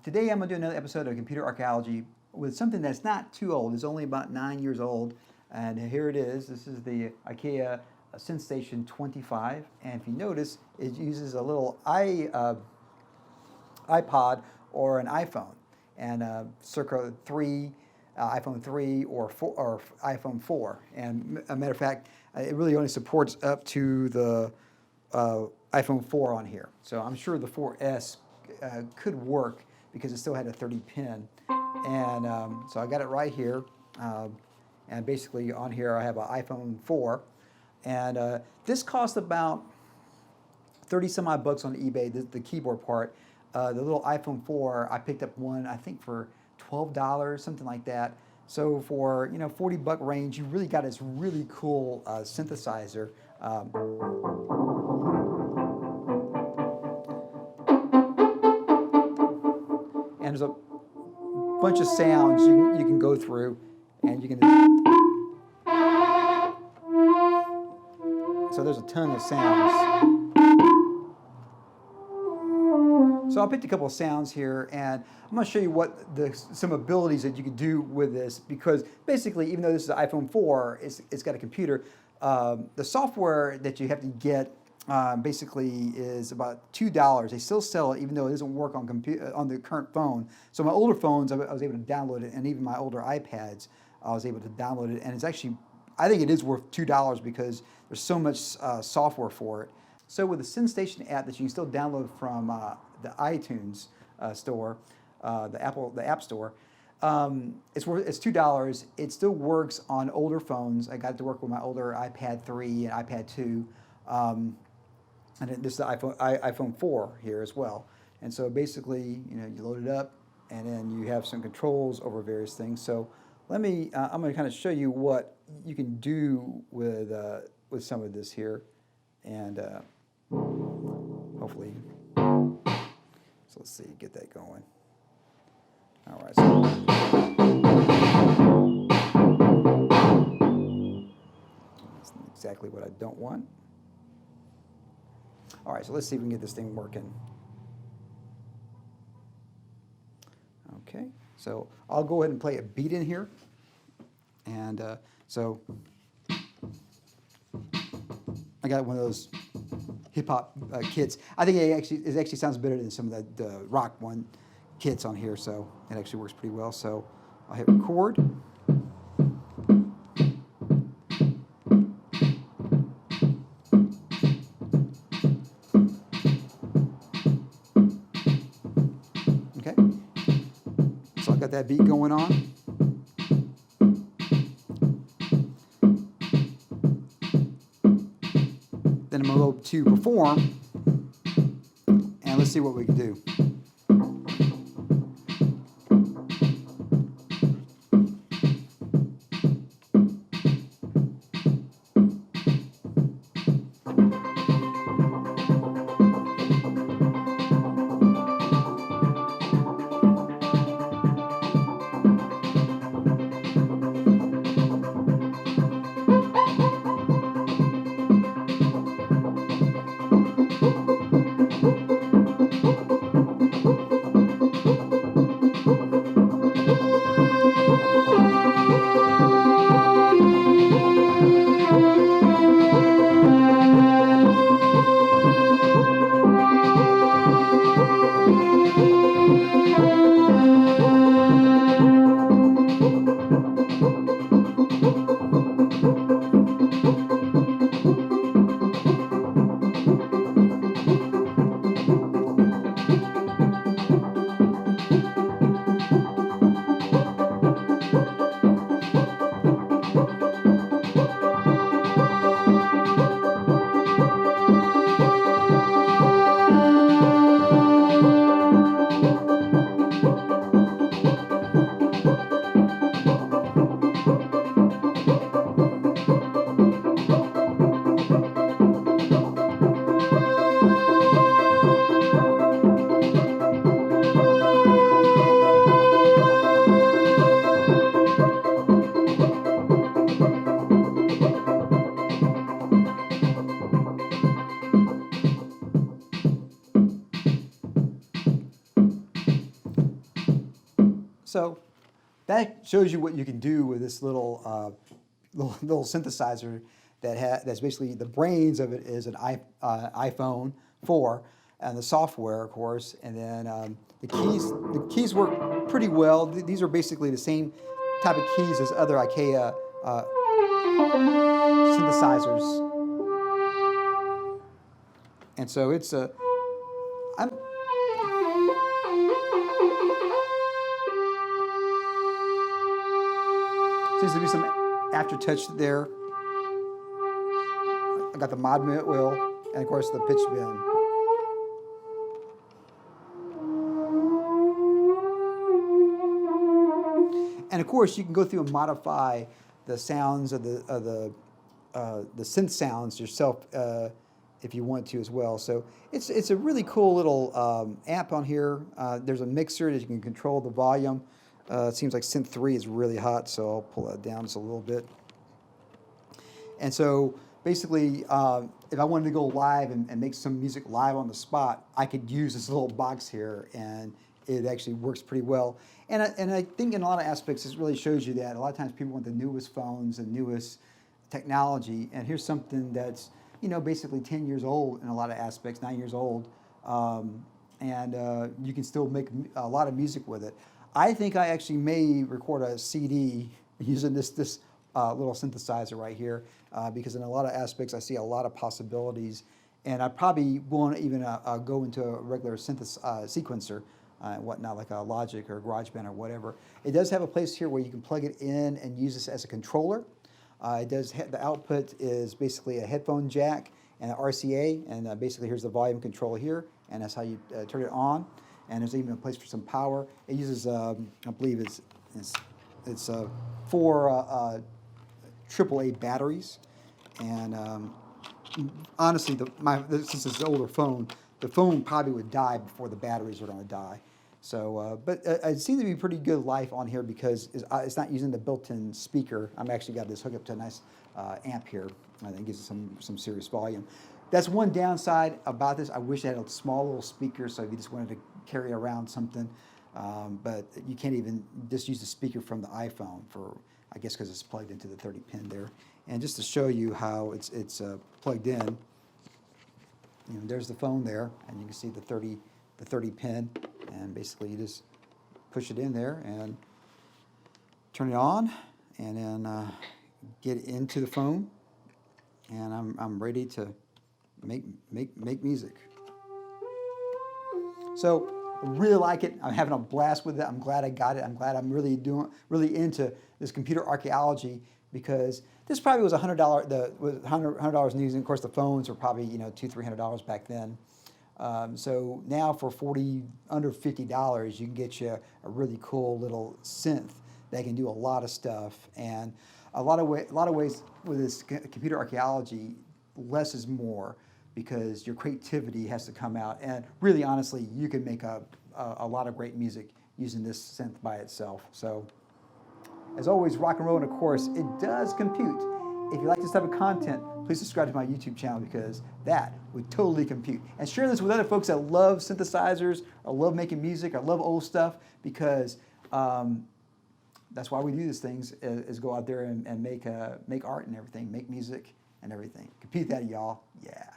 Today I'm going to do another episode of Computer Archaeology with something that's not too old. It's only about 9 years old, and here it is. This is the Akai SynthStation 25, and if you notice, it uses a little iPod or an iPhone, and circa iPhone 3 or iPhone 4. And a matter of fact, it really only supports up to the iPhone 4 on here. So I'm sure the 4S could work, because it still had a 30 pin. And so I got it right here. And basically on here I have an iPhone 4. And this cost about 30 some odd bucks on eBay, the keyboard part. The little iPhone 4, I picked up one, I think for $12, something like that. So for, 40 buck range, you really got this really cool synthesizer. And there's a bunch of sounds you can go through, and you can so there's a ton of sounds. So I picked a couple of sounds here, and I'm going to show you what some abilities that you can do with this, because basically, even though this is an iPhone 4, it's got a computer. The software that you have to get basically is about $2. They still sell it, even though it doesn't work on the current phone. So my older phones, I was able to download it, and even my older iPads, I was able to download it. And it's actually, I think it is worth $2 because there's so much software for it. So with the SynthStation app that you can still download from the iTunes store, the App Store, it's $2. It still works on older phones. I got it to work with my older iPad 3 and iPad 2. And this is the iPhone 4 here as well. And so basically, you load it up, and then you have some controls over various things. So I'm going to kind of show you what you can do with some of this here, and hopefully, so let's see, get that going. All right. So that's exactly what I don't want. All right, so let's see if we can get this thing working. Okay, so I'll go ahead and play a beat in here. And so I got one of those hip-hop kits. I think it actually sounds better than some of the rock kits on here, so it actually works pretty well. So I'll hit record. So I've got that beat going on. Then I'm going to go to perform, and let's see what we can do. So that shows you what you can do with this little little synthesizer that's basically the brains of it is an iPhone 4 and the software, of course, and then the keys work pretty well. These are basically the same type of keys as other Akai synthesizers, and so it's a. Seems to be some aftertouch there. I got the mod wheel and of course the pitch bend. And of course you can go through and modify the sounds of the synth sounds yourself if you want to as well. So it's a really cool little amp on here. There's a mixer that you can control the volume. It seems like Synth 3 is really hot, so I'll pull that down just a little bit. And so basically, if I wanted to go live and make some music live on the spot, I could use this little box here, and it actually works pretty well. And I think in a lot of aspects, this really shows you that a lot of times people want the newest phones and newest technology, and here's something that's, you know, basically 10 years old in a lot of aspects, 9 years old, and you can still make a lot of music with it. I think I actually may record a CD using this little synthesizer right here because in a lot of aspects I see a lot of possibilities, and I probably won't even go into a regular sequencer and whatnot, like a Logic or GarageBand or whatever. It does have a place here where you can plug it in and use this as a controller. It does the output is basically a headphone jack and an RCA, and basically here's the volume control here, and that's how you turn it on. And there's even a place for some power. It uses, I believe it's 4 AAA batteries, and honestly, since it's an older phone, the phone probably would die before the batteries are going to die. So, but it seems to be pretty good life on here because it's not using the built-in speaker. I'm actually got this hooked up to a nice amp here. I think it gives it some serious volume. That's one downside about this. I wish it had a small little speaker, so if you just wanted to carry around something, but you can't even just use the speaker from the iPhone for, I guess, because it's plugged into the 30 pin there. And just to show you how it's plugged in, you know, there's the phone there, and you can see the 30 pin, and basically you just push it in there and turn it on, and then get into the phone, and I'm ready to make music. So I really like it. I'm having a blast with it. I'm glad I got it. I'm glad I'm really into this computer archaeology, because this probably was $100. $100 new, and of course the phones were probably, you know, $200-300 back then. So now for under $50, you can get you a really cool little synth that can do a lot of stuff, and a lot of ways with this computer archaeology, less is more, because your creativity has to come out, and really honestly you can make a lot of great music using this synth by itself. So as always, rock and roll, and of course it does compute. If you like this type of content, please subscribe to my YouTube channel, because that would totally compute. And share this with other folks that love synthesizers, or love making music, or love old stuff, because that's why we do these things, is go out there and make art and everything, make music and everything. Compute that, y'all. Yeah.